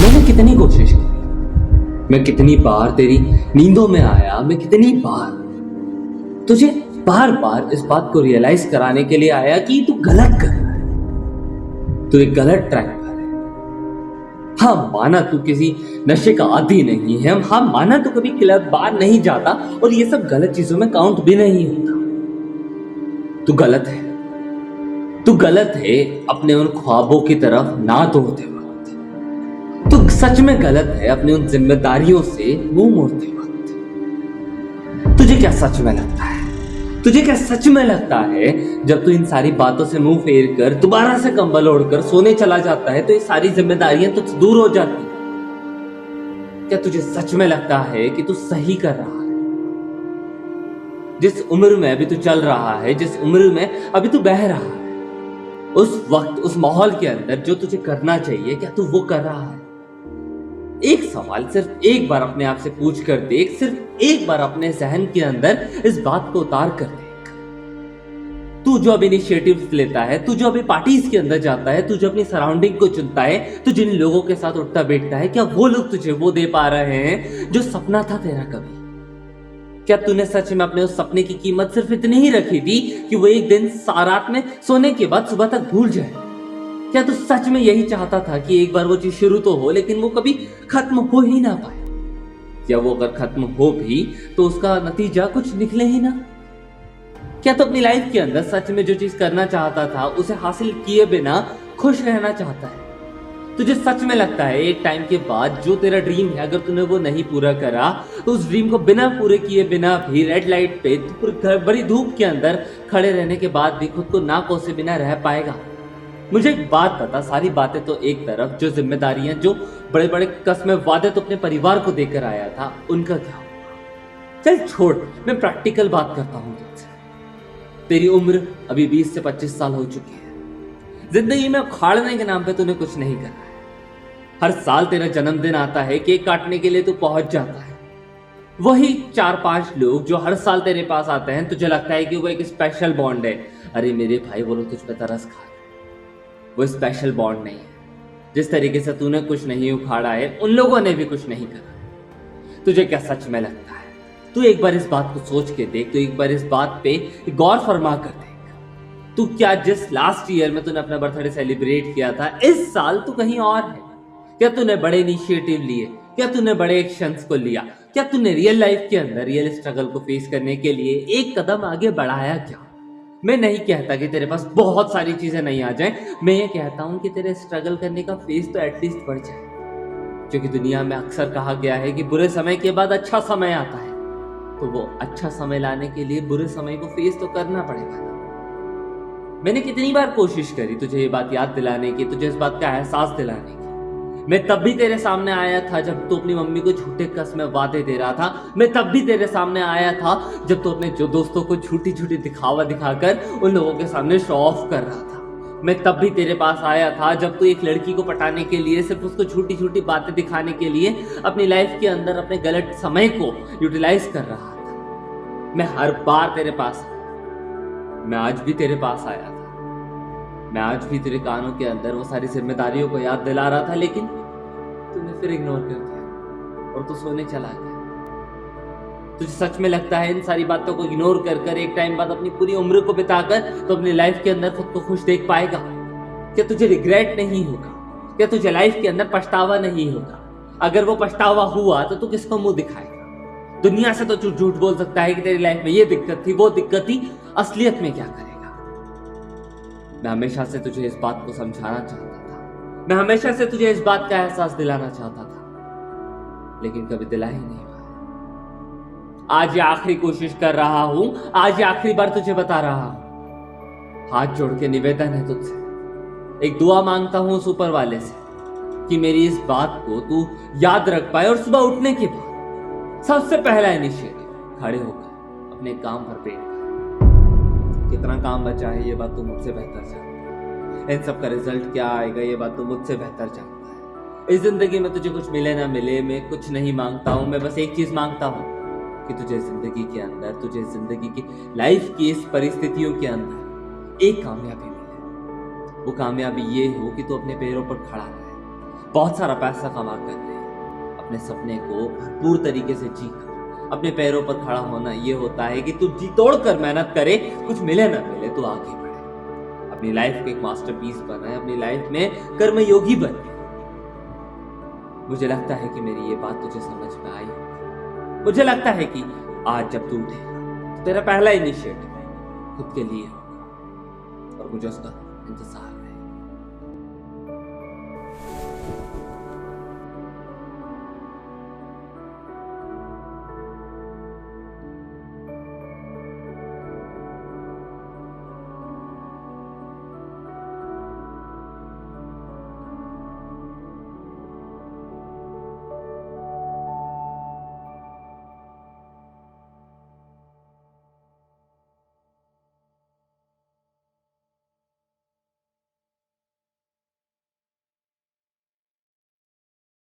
मैंने कितनी कोशिश की, मैं कितनी बार तेरी नींदों में आया, मैं कितनी बार तुझे बार बार इस बात को रियलाइज कराने के लिए आया कि तू गलत कर रहा है, तू एक गलत ट्रैक पर है। हाँ माना तू किसी नशे का आदी नहीं है, हाँ माना तू कभी क्लब बार नहीं जाता और ये सब गलत चीजों में काउंट भी नहीं होता। तू गलत है, तू गलत है अपने उन ख्वाबों की तरफ ना दौड़ते वक्त। तू सच में गलत है अपनी उन जिम्मेदारियों से मुंह मोड़ते वक्त। तुझे क्या सच में लगता है, तुझे क्या सच में लगता है जब तू इन सारी बातों से मुंह फेर कर दोबारा से कंबल ओढ़कर सोने चला जाता है तो ये सारी जिम्मेदारियां तुझसे दूर हो जाती हैं? क्या तुझे सच में लगता है कि तू सही कर रहा है? जिस उम्र में अभी तू चल रहा है, जिस उम्र में अभी तू बह रहा है, उस वक्त उस माहौल के अंदर जो तुझे करना चाहिए क्या तू वो कर रहा है? एक सवाल सिर्फ एक बार अपने आप से पूछ कर देख, सिर्फ एक बार अपने जहन के अंदर इस बात को उतार कर देख। तू जो अब इनिशिएटिव्स लेता है, तू जो अभी पार्टीज के अंदर जाता है, तू जो अपनी सराउंडिंग को चुनता है, तू जिन लोगों के साथ उठता बैठता है, क्या वो लोग तुझे वो दे पा रहे हैं जो सपना था तेरा कभी? क्या तूने सच में अपने उस सपने की कीमत सिर्फ इतनी ही रखी थी कि वो एक दिन रात में सोने के बाद सुबह तक भूल जाए? क्या तू सच में यही चाहता था कि एक बार वो चीज शुरू तो हो लेकिन वो कभी खत्म हो ही ना पाए? क्या वो अगर खत्म हो भी तो उसका नतीजा कुछ निकले ही ना? क्या तू अपनी लाइफ के अंदर सच में जो चीज करना चाहता था उसे हासिल किए बिना खुश रहना चाहता है? तुझे सच में लगता है एक टाइम के बाद जो तेरा ड्रीम है अगर तूने वो नहीं पूरा करा तो उस ड्रीम को बिना पूरे किए बिना भी रेड लाइट पे बड़ी धूप के अंदर खड़े रहने के बाद भी खुद को ना कोसे बिना रह पाएगा? मुझे एक बात बता, सारी बातें तो एक तरफ, जो जिम्मेदारियां, जो बड़े बड़े कस्में वादे तो अपने परिवार को देकर आया था, उनका क्या हुआ? चल छोड़, मैं प्रैक्टिकल बात करता हूं तुझसे। तेरी उम्र अभी 20 से 25 साल हो चुकी है। जिंदगी में उखाड़ने के नाम पे तूने कुछ नहीं करा है। हर साल तेरा जन्मदिन आता है, केक काटने के लिए तू पहुंच जाता है। वही 4-5 लोग जो हर साल तेरे पास आते हैं, तुझे लगता है कि वो एक स्पेशल बॉन्ड है। अरे मेरे भाई, वो लोग तुझ पे तरस खा, वो स्पेशल बॉन्ड नहीं है। जिस तरीके से तूने कुछ नहीं उखाड़ा है, उन लोगों ने भी कुछ नहीं करा। तुझे क्या सच में लगता है? तू एक बार इस बात को सोच के देख, तू एक बार इस बात पे गौर फरमा कर देख। तू क्या जिस लास्ट ईयर में तूने अपना बर्थडे सेलिब्रेट किया था, इस साल तू कहीं और है? क्या तूने बड़े इनिशिएटिव लिए? क्या तूने बड़े एक्शंस को लिया? क्या तूने रियल लाइफ के अंदर रियल स्ट्रगल को फेस करने के लिए एक कदम आगे बढ़ाया क्या? मैं नहीं कहता कि तेरे पास बहुत सारी चीजें नहीं आ जाएं, मैं ये कहता हूं कि तेरे स्ट्रगल करने का फेस तो एटलीस्ट बढ़ जाए। क्योंकि दुनिया में अक्सर कहा गया है कि बुरे समय के बाद अच्छा समय आता है, तो वो अच्छा समय लाने के लिए बुरे समय को फेस तो करना पड़ेगा। मैंने कितनी बार कोशिश करी तुझे ये बात याद दिलाने की, तुझे इस बात का एहसास दिलाने की। मैं तब भी तेरे सामने आया था जब तू अपनी मम्मी को झूठे कसम वादे दे रहा था। मैं तब भी तेरे सामने आया था जब तू अपने जो दोस्तों को झूठी झूठी दिखावा दिखाकर उन लोगों के सामने शो ऑफ कर रहा था। मैं तब भी तेरे पास आया था जब तू एक लड़की को पटाने के लिए, सिर्फ उसको झूठी झूठी बातें दिखाने के लिए अपनी लाइफ के अंदर अपने गलत समय को यूटिलाइज कर रहा था। मैं हर बार तेरे पास, मैं आज भी तेरे पास आया था। मैं आज भी तेरे कानों के अंदर वो सारी जिम्मेदारियों को याद दिला रहा था, लेकिन तूने फिर इग्नोर कर दिया और तू सोने चला गया। तुझे सच में लगता है इन सारी बातों को इग्नोर कर कर एक टाइम बाद अपनी पूरी उम्र को बिताकर तो अपनी लाइफ के अंदर खुद को खुश देख पाएगा? क्या तुझे रिग्रेट नहीं होगा? क्या तुझे लाइफ के अंदर पछतावा नहीं होगा? अगर वो पछतावा हुआ तो तू किसको मुंह दिखाएगा? दुनिया से तो तू झूठ बोल सकता है कि तेरी लाइफ में ये दिक्कत थी, वो दिक्कत थी, असलियत में क्या करेगा? मैं हमेशा से तुझे इस बात को समझाना चाहता था, मैं हमेशा से तुझे इस बात का एहसास दिलाना चाहता था, लेकिन कभी दिला ही नहीं। आज ये आखिरी कोशिश कर रहा हूं, आज ये आखिरी बार तुझे बता रहा हूं। हाथ जोड़ के निवेदन है तुझसे, एक दुआ मांगता हूं उस ऊपर वाले से कि मेरी इस बात को तू याद रख पाए और सुबह उठने के बाद सबसे पहला इनिशिएटिव खड़े होकर अपने काम पर पेट कर। कितना काम बचा है ये बात तू मुझसे बेहतर जानता है, इन सब का रिजल्ट क्या आएगा ये बात तू मुझसे बेहतर जानता है। इस जिंदगी में तुझे कुछ मिले ना मिले, मैं कुछ नहीं मांगता हूं, मैं बस एक चीज मांगता हूं कि तुझे जिंदगी के अंदर, तुझे जिंदगी की लाइफ की इस परिस्थितियों के अंदर एक कामयाबी मिले। वो कामयाबी ये हो कि तू अपने पैरों पर खड़ा रहे, बहुत सारा पैसा कमा कर रहे, अपने सपने को भरपूर तरीके से जी कर। अपने पैरों पर खड़ा होना ये होता है कि तू जी तोड़ कर मेहनत करे, कुछ मिले ना मिले तू आगे बढ़े, अपनी लाइफ के एक मास्टरपीस बनाए, अपनी लाइफ में कर्मयोगी बने। मुझे लगता है कि मेरी ये बात तुझे समझ में आई। मुझे लगता है कि आज जब तू उठेगा तो तेरा पहला इनिशिएटिव खुद के लिए होगा और मुझे उसका इंतजार